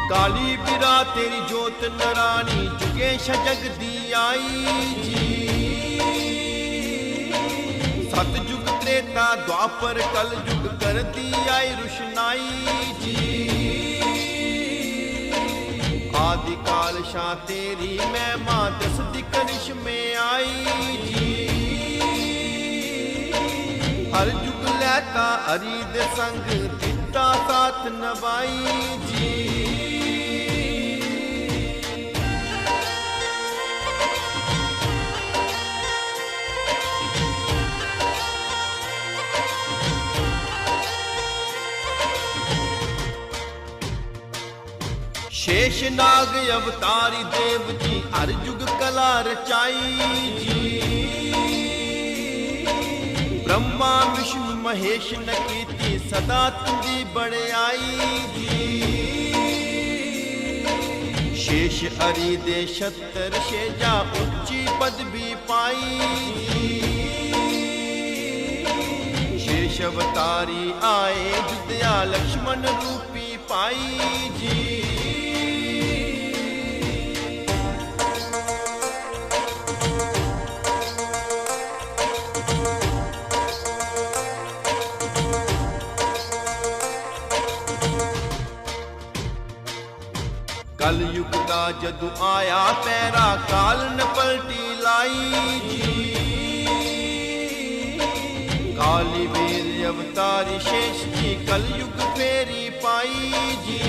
काली बिरा तेरी जोत नरानी जुगे शजग दी आई जी। सतयुग त्रेता द्वापर कल युग कर दी आई रुशनाई जी। आदि काल शाह तेरी महिमा दस दी करिश में आई जी। हर युग लैता हरि दे संग दिता साथ नवाई जी। शेष नाग अवतारी देव जी हर युग कला रचाई जी। ब्रह्मा विष्णु महेश न कीती सदा तुझी बड़ाई जी। शेष हरि दे छतर शेजा उच्ची पदवी पाई जी। शेष अवतारी आए जुदया लक्ष्मण रूपी पाई जी। कल युग का जदू आया पैरा काल न पलटी लाई जी। काली वीर अवतारी शेष जी कल युग फेरी पाई जी।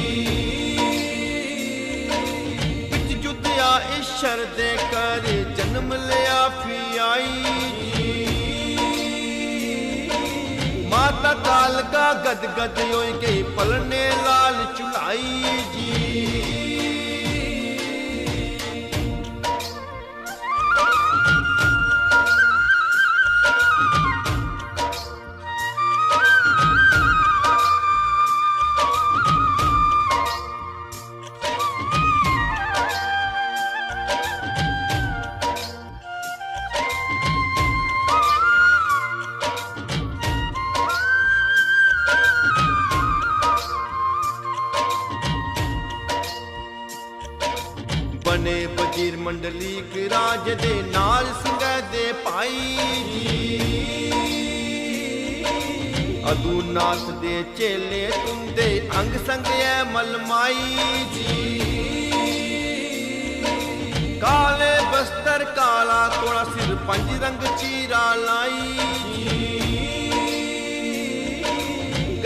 बिच जुद्या ईश्वर दे कर जन्म लिया फी आई जी। माता काल का गद गद होई गई पलने लाल चुलाई जी। बने वजीर मंडलीक राज दे नाल सिंह दे पाई जी। अदूनाथ दे चेले तुंदे अंग संग ऐ मलमाई जी। काले बस्तर काला कोड़ा सिर पंज रंग चीरा लाई जी।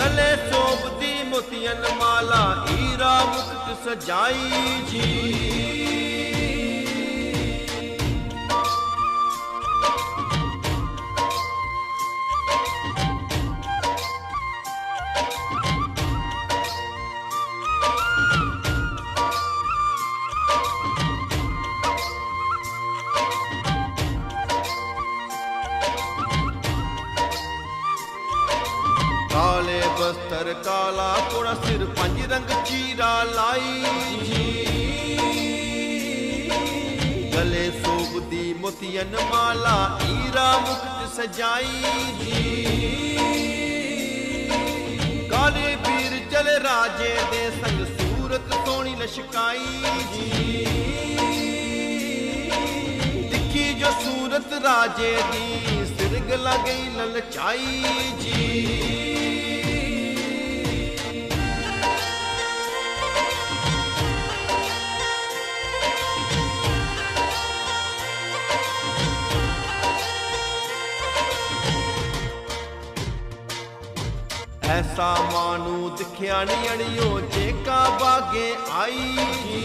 गले सोबदी मोतियन माला हीरा मुकुट सजाई जी। काले बस्तर काला कोड़ा सिर पंज रंग चीरा लाई जी। गले सोबदी मोतियन माला हीरा मुकुट सजाई जी। काले वीर चले राजे दे संग सूरत सोनी लशकाई जी। दिखी जो सूरत राजे दी सिर गला गई ललचाई जी। ऐसा मानू दिखिया नहीं अड़ियो जेका बागे आई जी।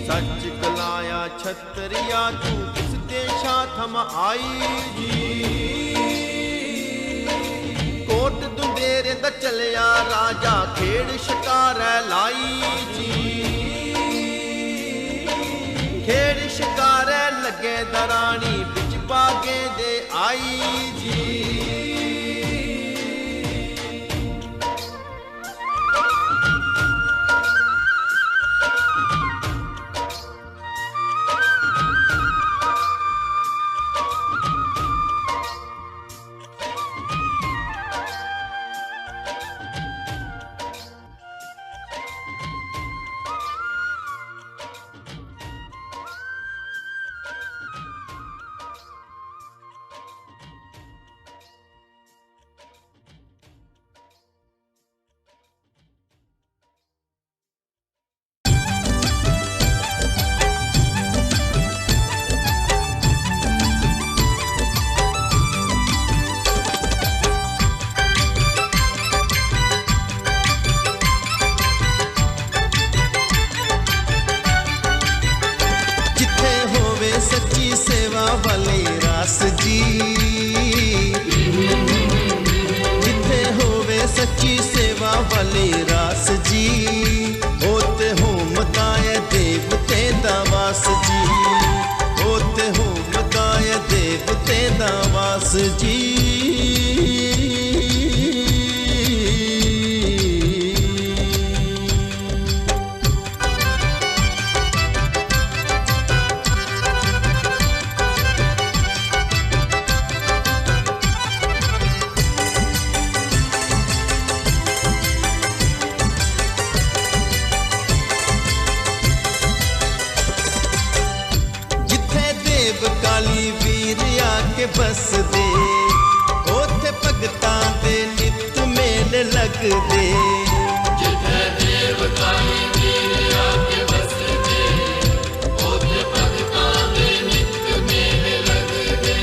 सच गलाया छतरिया तू किस देशा थम आई जी। कोट दुंदेरे दा चलिया राजा खेड़ शिकार लाई जी। खेड़ शिकार लगे दरानी बिच बागे दे आई जी। देवते दा वास जी। काली वीर आके बस दे, ओथे भगतां दे नित मेले लगदे। जिथे देव काली वीर आके बस दे, ओथे भगतां दे नित मेले लगदे।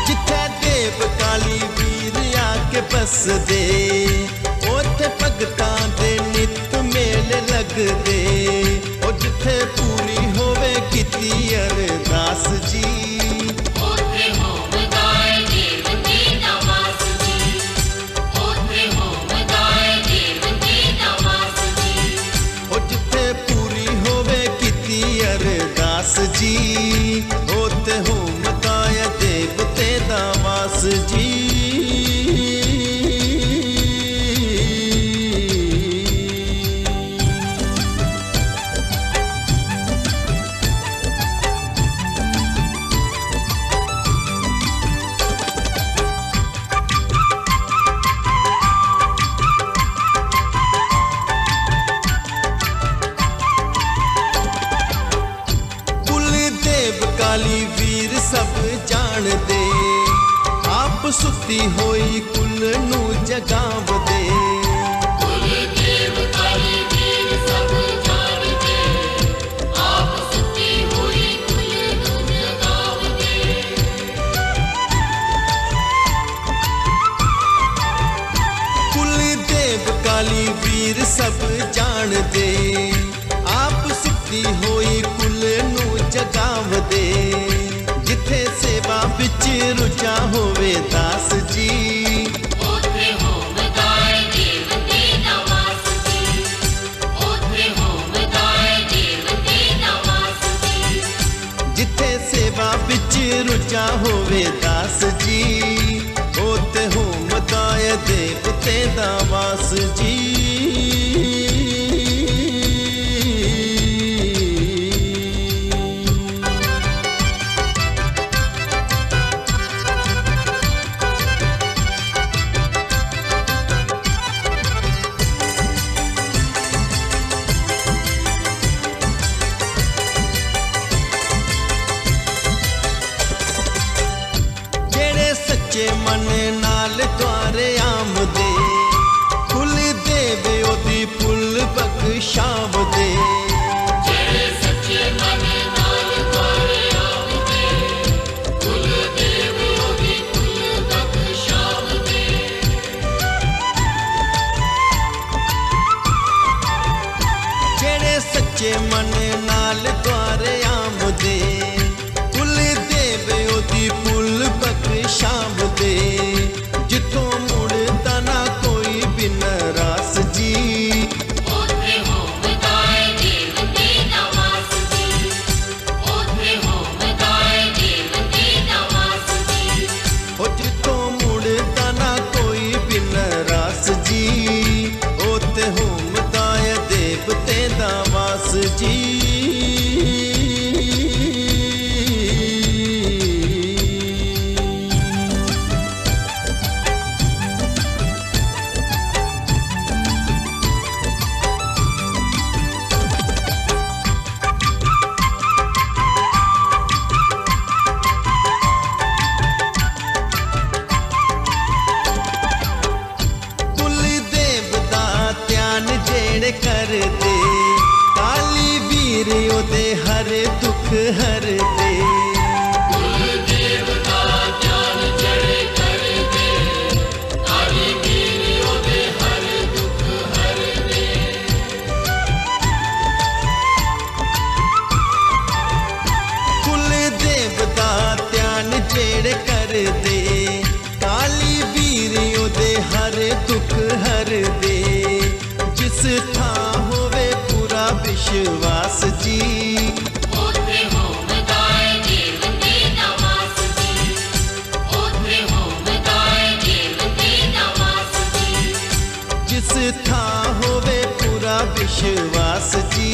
जिथे देव काली वीर आके बस दे, ओथे भगतां दे नित मेले लगदे। ओ जिथे पूरी होवे कीती अरदास जी, ओथे होवदा है देवते दा वास जी। ओथे होवदा है देवते दा वास जी। ओ जिथे पूरी होवे कीती अरदास जी, ओथे होवदा है देवते दा वास जी। काली वीर सब जान दे, आप सुती होई कुल नू जगाव दे। कुल देव काली वीर सब जान दे, आप सुती हुई कुल नू जगाव दे। कुल देव काली वीर सब जान दे, आप सुती होई कुल नू जगाव दे। जिथे सेवा बिच रुचा होवे दास जी, ओथे होवदा है देवते दा वास जी। ओथे होवदा है देवते दा वास जी। जिथे सेवा बिच रुचा होवे दास जी, ओते होवदा है देवते दा वास जी। सच्चे मन नाल द्वारे आमदे, कुल देव ओदी पुल बख्शाव दे। जेड़े सच्चे मन नाल द्वारे आमदे, कुल देव ओदी पुल बख्शाव दे। जेड़े सच्चे मन नाल द्वारे आमदे, कुल देव ओदी पुल बख्शाव दे। जिथों मुड़दा ना कोई बिन रास जी, ओथे होवदा है देवते दा वास जी। ओथे होवदा है देवते दा वास जी। ओ जिथों मुड़दा ना कोई बिन रास जी, ओते होवदा है देवते दा वास जी। कर दे काली वीर ओदे हर दुख हर दे। कुल देव दा ध्यान जड़े कर दे, काली वीर ओदे हर दुख हर दे। कुल देव दा ध्यान जेड़े कर दे, काली वीर ओदे हर दुख हर दे। जिस था होवे पूरा विश्वास जी। ओथे होमदाय देवते दा वास जी। ओथे होमदाय देवते दा वास जी। जिस था होवे पूरा विश्वास जी,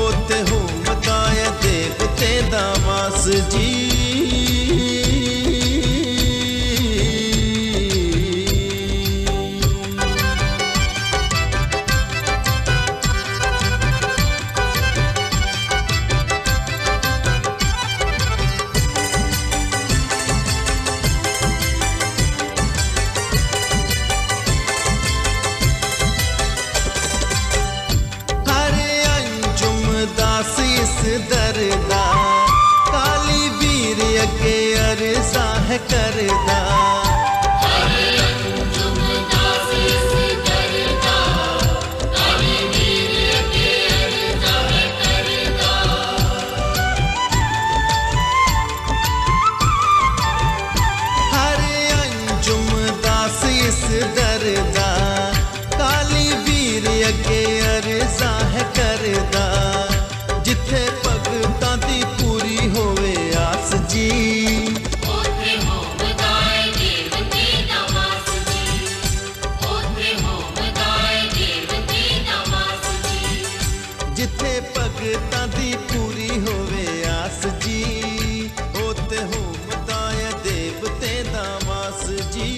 ओते होमदाय देवते दा वास जी। दरदा काली वीर अगे अरजा है करदा। हरे अंजुम दास इस दरदा काली वीर अगे अरजा है करदा। हरे अंजुम दास इस दरदा काली वीर अगे अरजा है करदा। जिथे भगतां दी पूरी होवे आस जी, ओथे होमदाय देवते दा वास जी। ओथे होमदाय देवते दा वास जी। जिथे भगतां दी पूरी होवे आस जी, ओते होमदाय देवते दा वास जी।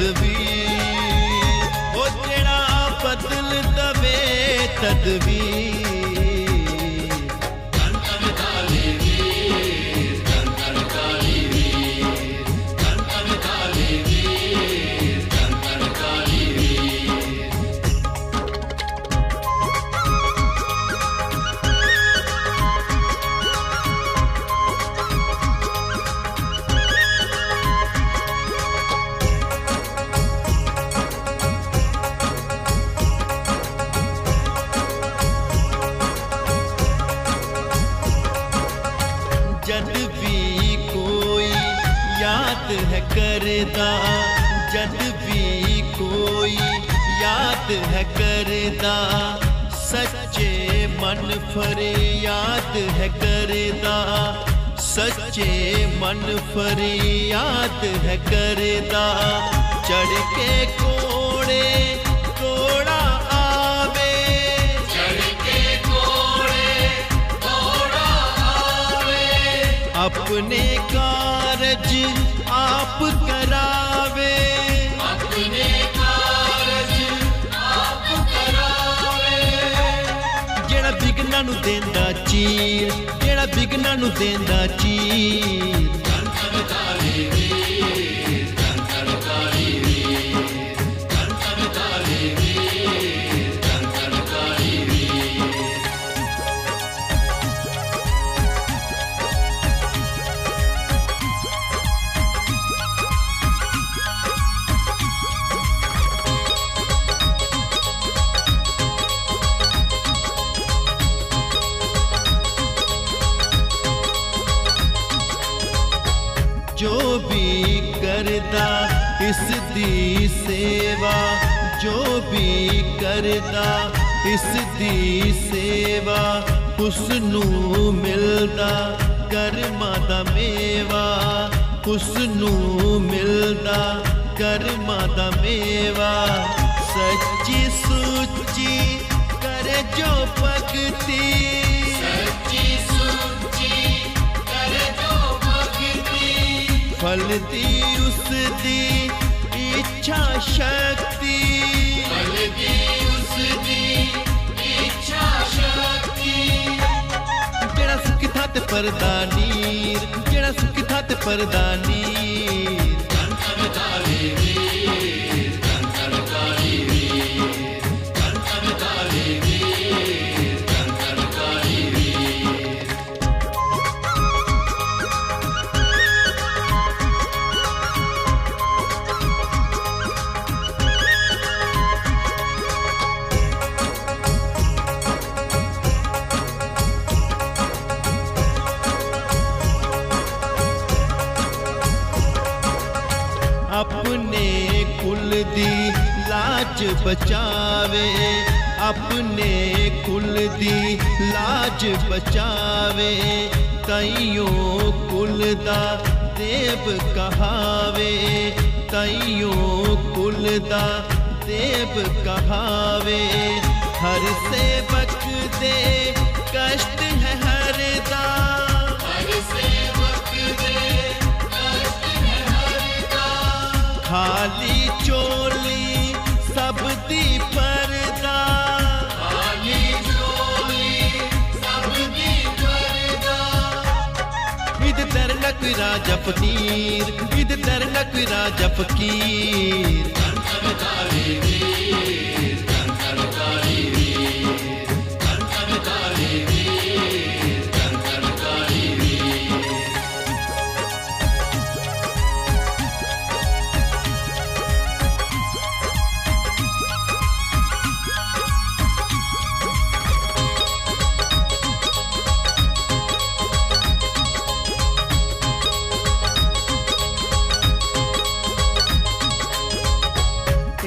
तदवीर, ओ जेड़ा बदल दवे तदवीर। जद भी कोई याद है करदा, जद भी कोई याद है करदा, सच्चे मन फरियाद है करदा, सच्चे मन फरियाद है करदा। चढ़ के कोड़े कोड़ा आवे, चढ़ के घोड़े दौड़ा आवे, अपने कारज आप करावे, अपने कारज आप करावे। जेड़ा बिगना नू देंदा चीर, जेड़ा बिगना नू देंदा चीर। धन धन काली वीर, धन धन काली वीर, धन धन काली वीर, धन धन काली वीर। जो भी करदा इस दी सेवा, जो भी करदा इस दी सेवा, उसनू मिलदा कर्मां दा मेवा, उसनू मिलदा कर्मां दा मेवा। सच्ची सुच्ची करे जो भगती, सच्ची सुच्ची करे जो भगती, फल दी उसदी इच्छा शक्ति, फल दी उसदी इच्छा शक्ति। जेड़ा सुख था ते परदानीर, जेड़ा सुख था ते परदानीर। धन धन काली वीर, धन धन काली वीर, धन धन काली वीर, धन धन काली वीर। अपने कुल दी लाज बचावे, अपने कुल दी लाज बचावे। ताइयों कुल दा देव कहावे, ताइयों कुल दा देव कहावे। हर सेवक दे कष्ट है हरदा, हर सेवक दे कष्ट है हरदा, खाली चोली सब दी परदा, खाली झोली सब दी परदा। इध दर न कोई राजा फकीर, इध दर न कोई राजा फकीर। धन धन काली वीर, धन धन काली वीर, धन धन काली वीर, धन धन काली वीर।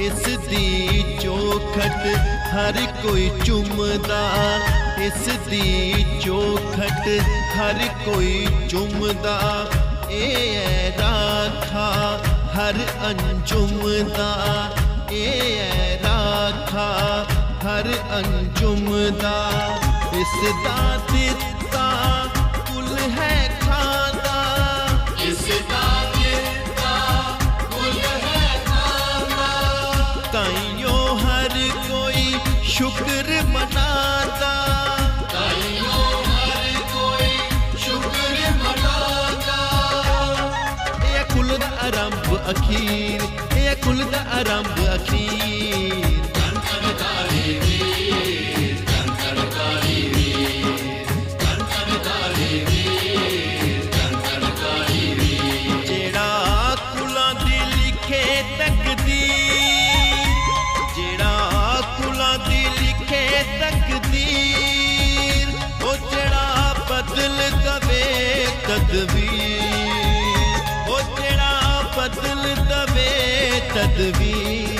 इस दी चौखट हर कोई चुमदा, इस दी चौखट हर कोई चुमदा। ए राखा हर अंजुम दा, ए राखा हर अंजुम दा। इस दा दित्ता कुल है खादा, इसका दित्ता कुल है खादा। आरंभ अखीर, ये कुल दा आरंभ अखीर। जेड़ा कुलां दी लिखे तकदीर, जेड़ा कुलां दी लिखे तकदीर, ओ जेड़ा बदल दवे तदबीर, ओ जेड़ा बदल दवे तदबीर।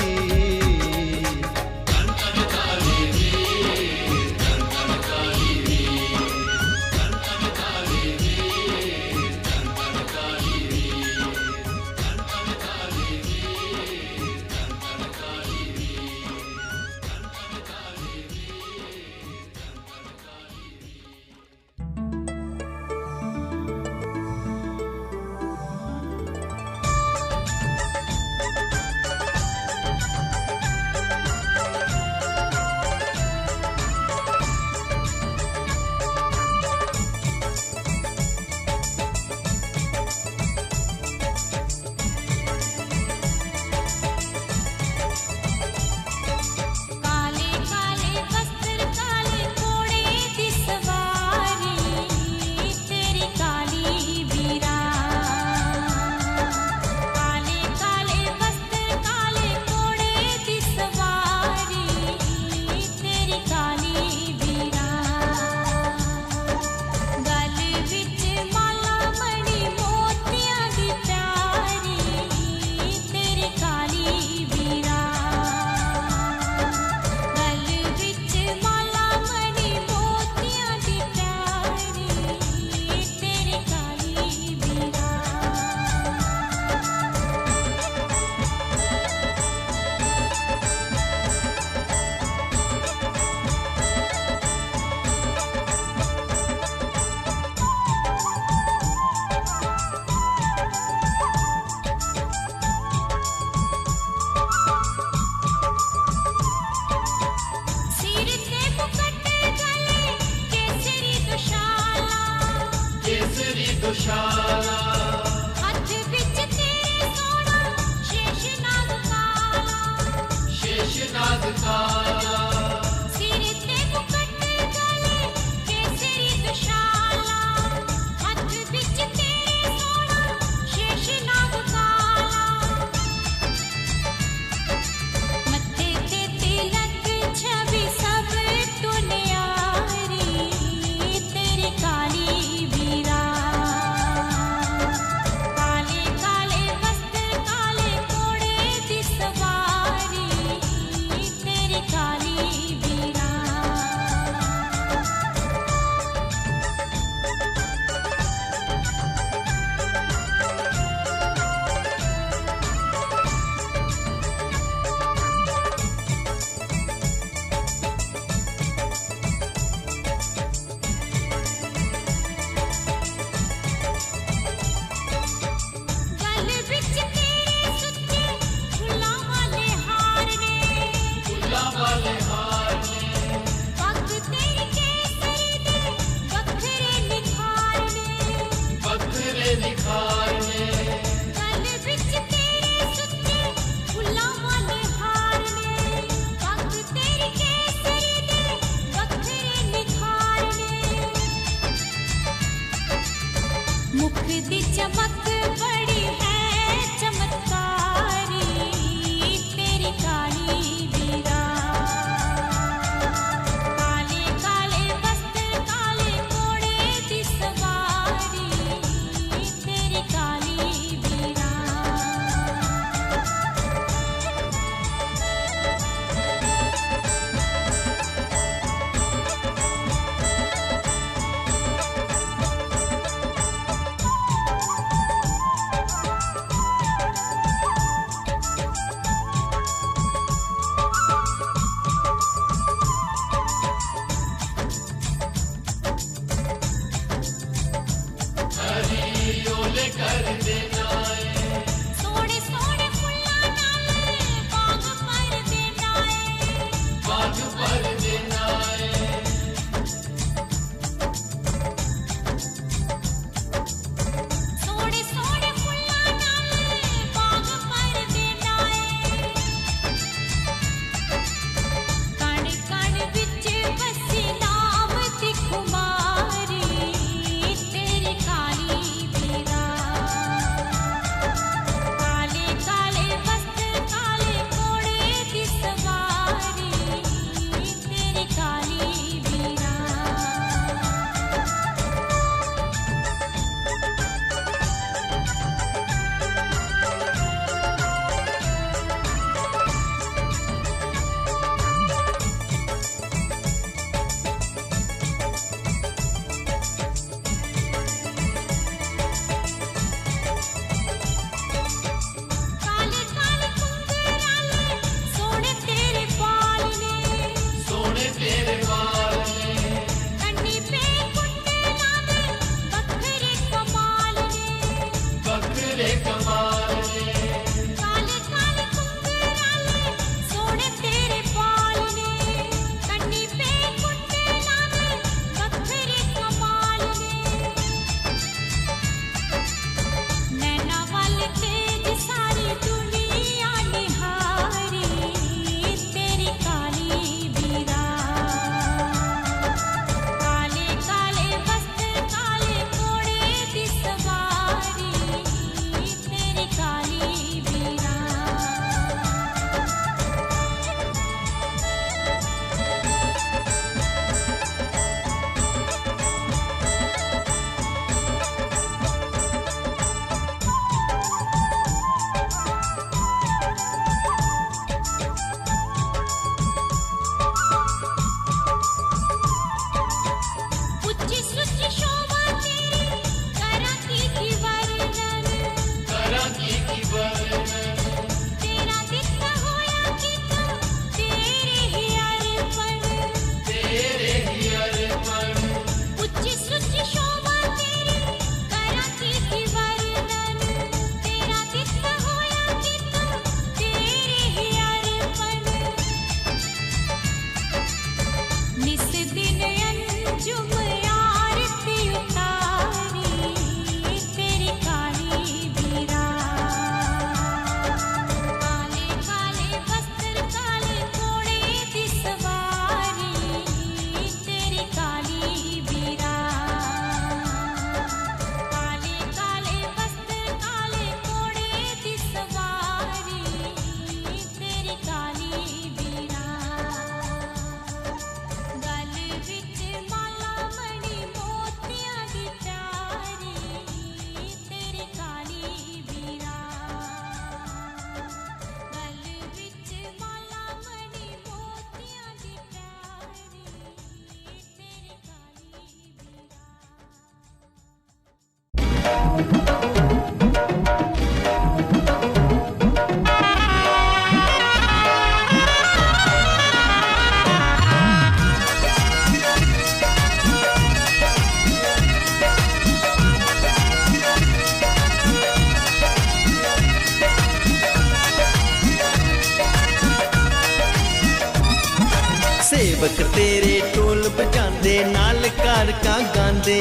सेवक तेरे ढोल बजांदे नाल कार का गांदे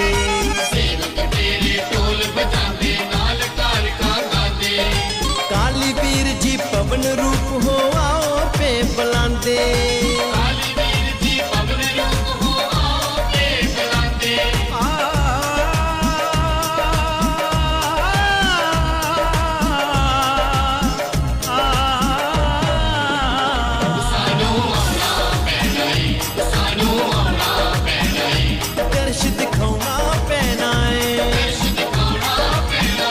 सेवक तेरे ढोल बजाते नाल कार का गाते काली वीर जी पवन रूप हो आओ पे बुलांदे काली वीर जी पवन रूप हो आओ के बुलाते सानू आना पैना सानू आना पैना दर्श दिखाउणा पैना है दर्श दिखाना पैना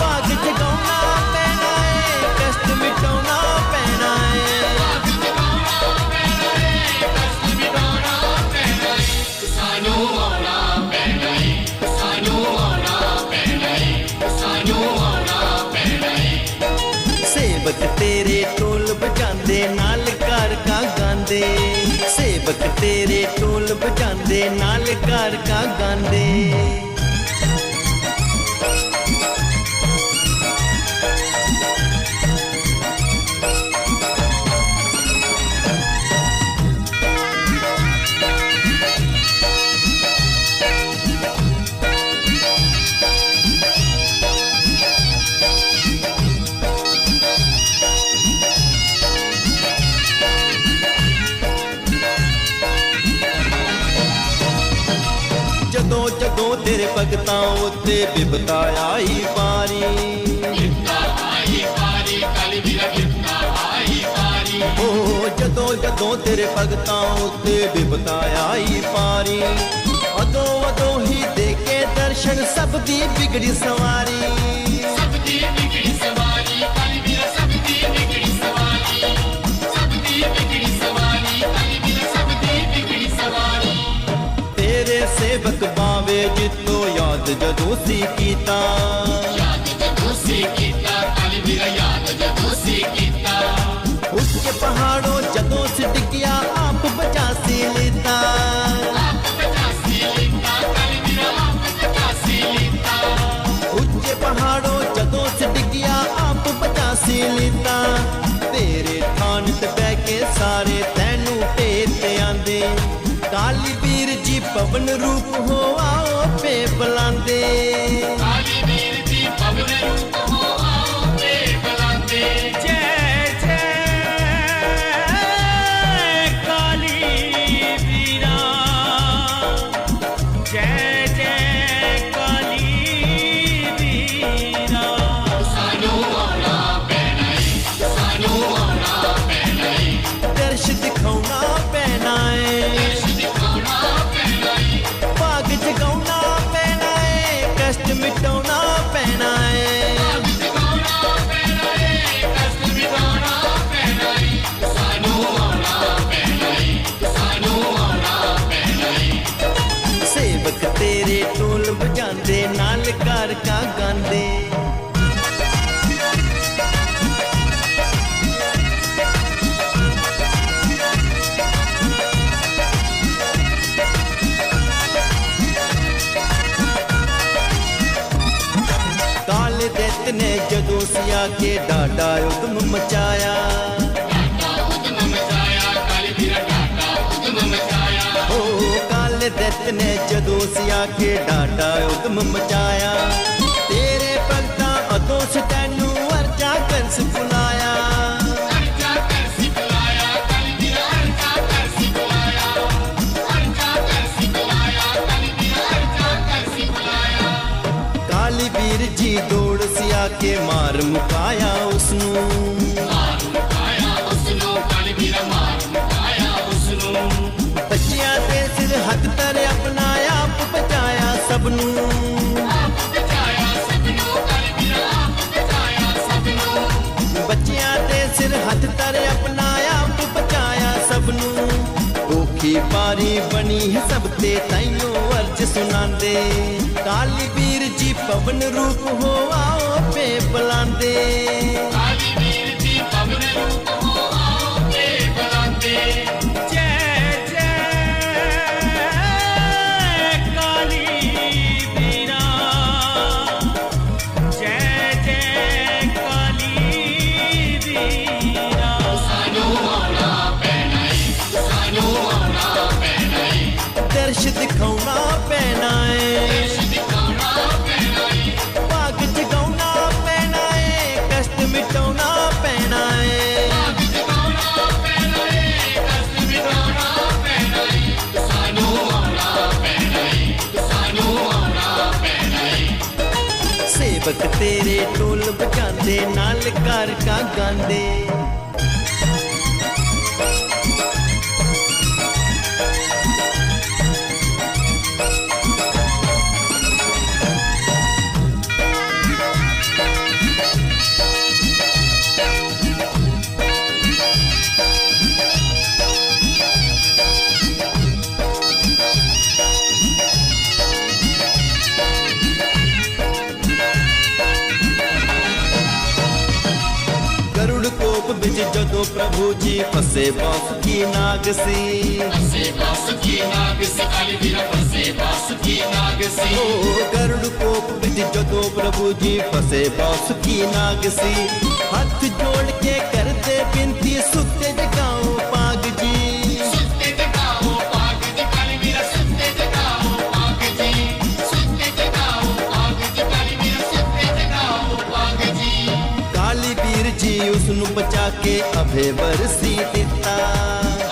भाग जगाउणा पैना है कष्ट मिटाउणा पैना है सानू आना पैना सानू आना पैना सानू आना पैना सेवक तेरे ढोल बजांदे नाल कार का गांदे सेवक तेरे ढोल बजांदे नाल कार का गांदे ਜਦੋਂ ਜਦੋਂ ਤੇਰੇ ਭਗਤਾਂ ਉੱਤੇ ਬਿਪਤਾ ਆਈ ਪਾਰੀ गिरता आई पारी काली वीरा गिरता आई पारी ਓ ਜਦੋਂ ਜਦੋਂ ਤੇਰੇ ਭਗਤਾਂ ਉੱਤੇ ਬਿਪਤਾ ਆਈ ਪਾਰੀ ਅਦੋਂ ਅਦੋਂ ਹੀ ਦੇਖੇ ਦਰਸ਼ਨ ਸਭ ਦੀ ਬਿਗੜੀ ਸਵਾਰੀ सबदी बिगड़ी सवारी काली वीरा सबदी बिगड़ी सवारी सबदी बिगड़ी सवारी काली वीरा सबदी बिगड़ी सवारी ਤੇਰੇ ਸੇਵਕ ਬਾਵੇ ਜਿੱਤੋ ਯਾਦ ਜਦੋਂ ਸੀ ਕੀਤਾ याद जदों से कीता काली वीरा याद जदों से कीता ਉੱਚੇ ਪਹਾੜੋਂ ਜਦੋਂ ਸਿਟਕਿਆ ਆਪ ਬਚਾ ਸੀ ਲੀਤਾ आप पचासी लिखता काली वीरा आप पचासी लिखता ਉੱਚੇ ਪਹਾੜੋਂ ਜਦੋਂ ਸਿਟਕਿਆ ਆਪ ਬਚਾ ਸੀ ਲੀਤਾ ਤੇਰੇ ਥਾਨ ਤੇ ਬਹਿ ਕੇ ਸਾਰੇ ਤੈਨੂੰ ਢੇਰ ਤੇ ਆਂਦੇ ਕਾਲੀ ਵੀਰ ਜੀ ਪਵਨ ਰੂਪ ਹੋ ਆਓ ਪੇ ਬੁਲਾਂਦੇ काली वीर जी पवन रूप हो आओ पे बुलाते ਜੈ ਜੈ ਕਾਲੀ ਵੀਰਾ ਜੈ ਜੈ ਕਾਲੀ ਵੀਰਾ सानू आना पैना सानू आना पैना ਦਰਸ਼ ਦਿਖਾਉਣਾ ਪੈਣਾ ਏ दर्श दिखाना पैना ਭਾਗ ਜਗਾਉਣਾ ਪੈਣਾ ਏ ਕਸ਼ਟ ਮਿਟਾਉਣਾ ਪੈਣਾ ਏ दिखाना पैना कष्ट मिटाना पैना सानू आना पैना सानू आना पैना ਸੇਵਕ ਤੇਰੇ ਢੋਲ ਵਜਾਂਦੇ ਨਾਲ ਕਾਰ ਕਾ ਗਾਂਦੇ ਕਾਲੇ ਦਿੱਤ ਨੇ ਜਦੋਂ ਸਿਆ ਕੇ ਡਾਡਾ ਉਦਮ ਮਚਾਇਆ टाटा उद्यम मचाया काली वीरा टाटा उद्यम मचाया ਓ ਕਾਲੇ ਦਿੱਤ ने ਜਦੋਂ ਸਿਆ ਕੇ ਡਾਡਾ ਉਦਮ ਮਚਾਇਆ ਤੇਰੇ ਭਗਤਾਂ ਅਦੋਂ ਸ ਤੈਨੂੰ ਅਰਜਾ ਕਰ ਸੁਲਾਇਆ अर्जा कर सिखलाया काली वीरा अर्जा कर सिखलाया अर्जा कर सिखलाया काली वीरा अर्जा कर सिखलाया ਕਾਲੀ ਵੀਰ ਜੀ ਦੌੜ ਸਿਆ ਕੇ ਮਾਰ ਮੁਕਾਇਆ ਉਸਨੂੰ मार मुकाया उसनू काली वीरा मार मुकाया उसनू ਬੱਚਿਆਂ ਦੇ ਸਿਰ ਹੱਥ ਧਰ ਆਪਣਾ ਆਪ ਬਚਾਇਆ ਸਭ ਨੂੰ आप बचाया सबनू काली वीरा आप बचाया सबनू ਬੱਚਿਆਂ ਦੇ ਸਿਰ ਹੱਥ ਧਰ ਆਪਣਾ ਆਪ ਬਚਾਇਆ ਸਭ ਨੂੰ ਔਖੀ ਪਾਰੀ ਬਣੀ ਹੈ ਸਭ ਤੇ ਤਾਈਓ ਅਰਜ ਸੁਣਾਉਂਦੇ ਕਾਲੀ ਵੀਰ ਜੀ ਪਵਨ ਰੂਪ ਹੋ ਆਓ ਪੇ ਬੁਲਾਉਂਦੇ काली वीर जी पवन रूप हो आओ के बुलाते ਜੈ ਜੈ ਕਾਲੀ ਵੀਰਾ ਜੈ ਜੈ ਕਾਲੀ ਵੀਰਾ सानू आना पैना सानू आना सेवक तेरे ढोल बजाते नाल घर का गांदे। जदों प्रभु जी फसे बासुकी नाग सी, फसे बासुकी नाग सी, काली बीरा फसे बासुकी नाग सी। ओ गरुड़ कोप विच जदों प्रभु जी फसे बासुकी नाग सी, हाथ जोड़ के करते बिनती सुते जगाओ पाग जी, सुते जगाओ पाग जी, काली बीरा सुते जगाओ पाग जी, सुते जगाओ पाग जी, काली बीरा सुते जगाओ पाग जी। काली बीर जी उसनु बचा के अभे बरसी दिता,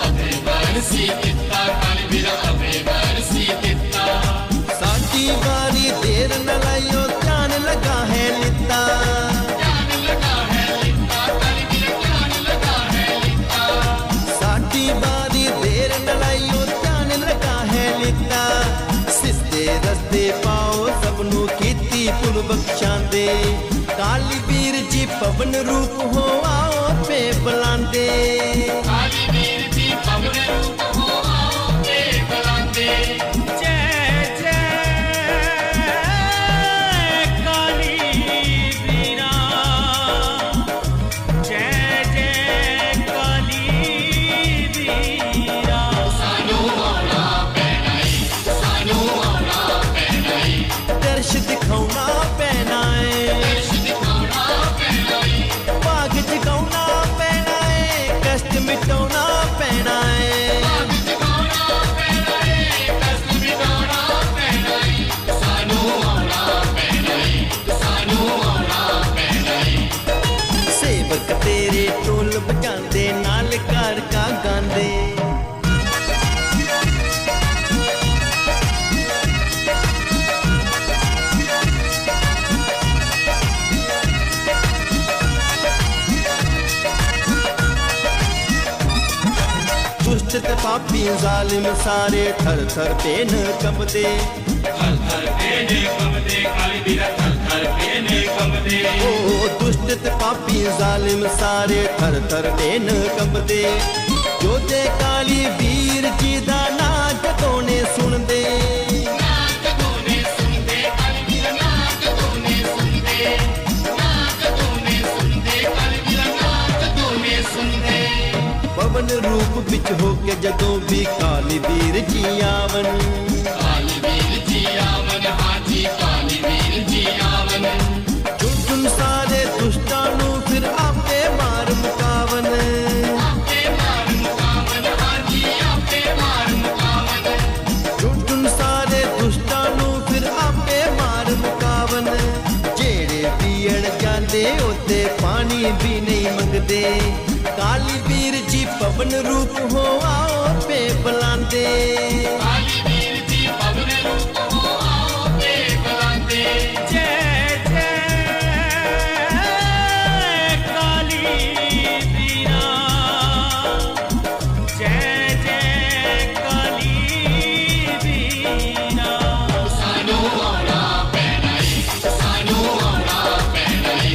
अभे बरसी दिता, काली बीरा अभे बरसी दिता। साडी बारी देर न लाइयो ध्यान लगा है लिता, ध्यान लगा है लिता, काली बीरा ध्यान लगा है लिता। साडी बारी देर न लाइयो ध्यान लगा है लिता। सिस्ते रस्ते पाओ सबनू कीती पुल बख्शांदे, काली बीर जी पवन रूप हो आओ पे बुलांदे, काली बीर जी पवन रूप हो आओ पे बुलांदे। जय जय काली बीरा, जय जय काली बीरा। सानू औला पैनाई, सानू औला पैनाई, दर्श दिखाउना पैना है, दर्श दिखाउना पैनाई, भाग जगाउना पैना है, कष्ट मिटाउना पैना है। भाग जगाउना पैनाई, कष्ट मिटाउना पैनाई। सानू औला पैनाई, सानू औला पैनाई। सेवक तेरे ढोल बजाते नाल घर का गांदे। दुष्ट ते पापी जालिम सारे थर थर पेन कंबदे, थर थर पेने कंबदे, काली बीरा थर थर पेने कंबदे। ओ दुष्ट ते पापी जालिम सारे थर थर पेन कंबदे। जोधे काली बीर जी दा नाच तोने सुनदे, नाच तूने सुनदे, काली बीरा नाच तूने सुनदे, नाच तूने सुनदे, काली बीरा नाच तूने सुनदे। पवन रूप विच होके जदों भी काली बीर जी आवन, काली बीर जी आवन, हाजी काली बीर जी आवन। झुंझुन सारे दुष्टां नू फिर आपे मार मुकावन, आपे मार मुकावन, हाजी आपे मार मुकावन। झुंझुन सारे दुष्टां नू फिर आपे मार मुकावन। जेड़े पीण जांदे ओते पानी भी नहीं मंगदे, काली बीर जी पवन रूप हो आओ पे बुलांदे। काली बीर जी पवन रूप हो आओ पे बुलांदे। जय जय काली बीरा, जय जय काली बीरा। सानू औला पैनाई, सानू औला पैनाई,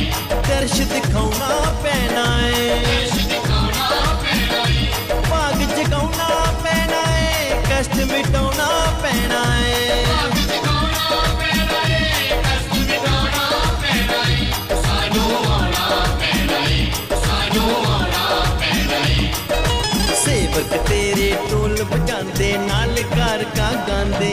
दर्श दिखाउना पैना है, दर्श दिखाउना पैनाई, भाग जगाउना पैना है, कष्ट मिटाउना पैना है। भाग जगाउना पैनाई, कष्ट मिटाउना पैनाई। सानू औला पैनाई, सानू औला पैनाई। सेवक तेरे ढोल बजाते नाल घर का गांदे।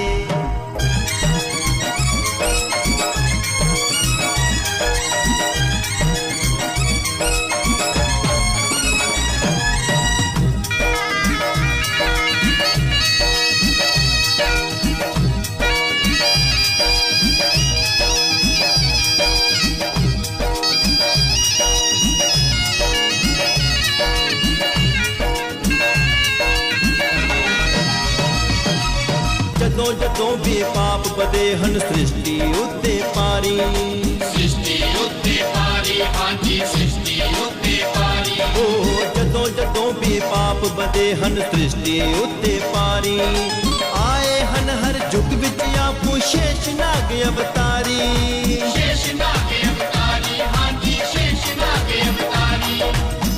जदों जदों भी पाप बदे हन सृष्टि उत्ते पारी, सृष्टि ਸ੍ਰਿਸ਼ਟੀ ਉੱਤੇ ਪਾਰੀ ਉਹ ਜਦੋਂ ਜਦੋਂ ਵੀ ਪਾਪ ਵਧੇ ਹਨ ਸ੍ਰਿਸ਼ਟੀ ਉੱਤੇ ਪਾਰੀ ਆਏ ਹਨ ਹਰ ਯੁੱਗ ਵਿੱਚ ਆਪੂ ਸ਼ੇਸ਼ਨਾਗ ਅਵਤਾਰੀ ਸ਼ੇਸ਼ਨਾਗ ਅਵਤਾਰੀ ਹਾਂਜੀ ਸ਼ੇਸ਼ਨਾਗ ਅਵਤਾਰੀ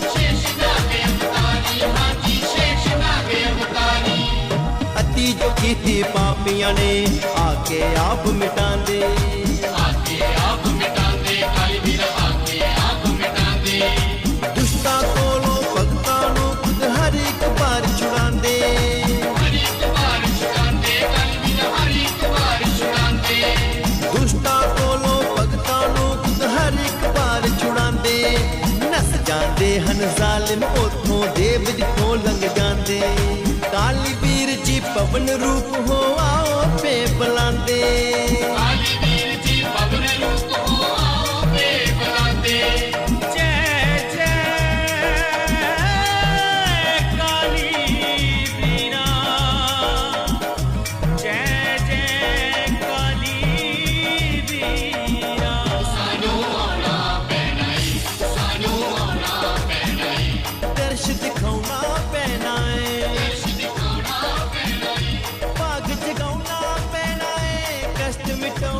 ਸ਼ੇਸ਼ਨਾਗ ਅਵਤਾਰੀ ਹਾਂਜੀ ਸ਼ੇਸ਼ਨਾਗ ਅਵਤਾਰੀ ਅਤੀ ਜੋ ਕੀਤੀ ਪਾਪੀਆਂ ਨੇ ਆ ਕੇ ਆਪ ਮਿਟਾਉਂਦੇ ਆਕੇ ਆਪ ਮਿਟਾਉਂਦੇ ਕਾਲੀ ਵੀਰ ਆਕੇ ਆਪ ਮਿਟਾਉਂਦੇ ਦੁਸ਼ਟਾਂ ਕੋਲੋਂ ਭਗਤਾਂ ਨੂੰ ਖੁਦ ਹਰ ਇੱਕ ਵਾਰ ਛੁਡਾਉਂਦੇ ਹਰ ਇੱਕ ਵਾਰ ਛੁਡਾਉਂਦੇ ਕਾਲੀ ਵੀਰ ਹਰ ਇੱਕ ਵਾਰ ਛੁਡਾਉਂਦੇ ਦੁਸ਼ਟਾਂ ਕੋਲੋਂ ਭਗਤਾਂ ਨੂੰ ਖੁਦ ਹਰ ਇੱਕ ਵਾਰ ਛੁਡਾਉਂਦੇ ਨਸ ਜਾਂਦੇ ਹਨ ਜ਼ਾਲਿਮ ਉਥੋਂ ਦੇਵ ਜਿੱਥੋਂ ਲੰਘ ਜਾਂਦੇ ਕਾਲੀ ਵੀਰ ਜੀ ਪਵਨ ਰੂਪ ਹੋ ਆਓ ਪੇ ਬੁਲਾਉਂਦੇ ਕਾਲੀ ਵੀਰ ਜੀ ਪਵਨ ਰੂਪ ਹੋ ਆਓ ਪੇ ਬੁਲਾਉਂਦੇ जय जय काली बीरा जय जय काली बीरा ਸਾਨੂੰ ਆਉਣਾ ਪੈਣਾ ਈ ਸਾਨੂੰ ਆਉਣਾ ਪੈਣਾ ਈ ਦਰਸ਼ ਦਿਖਾਉਣਾ ਪੈਣਾ ਏ ਦਰਸ਼ ਦਿਖਾਉਣਾ ਪੈਣਾ ਈ ਭਾਗ ਜਗਾਉਣਾ ਪੈਣਾ ਏ ਕਸ਼ਟ ਮਿਟਾਉਣਾ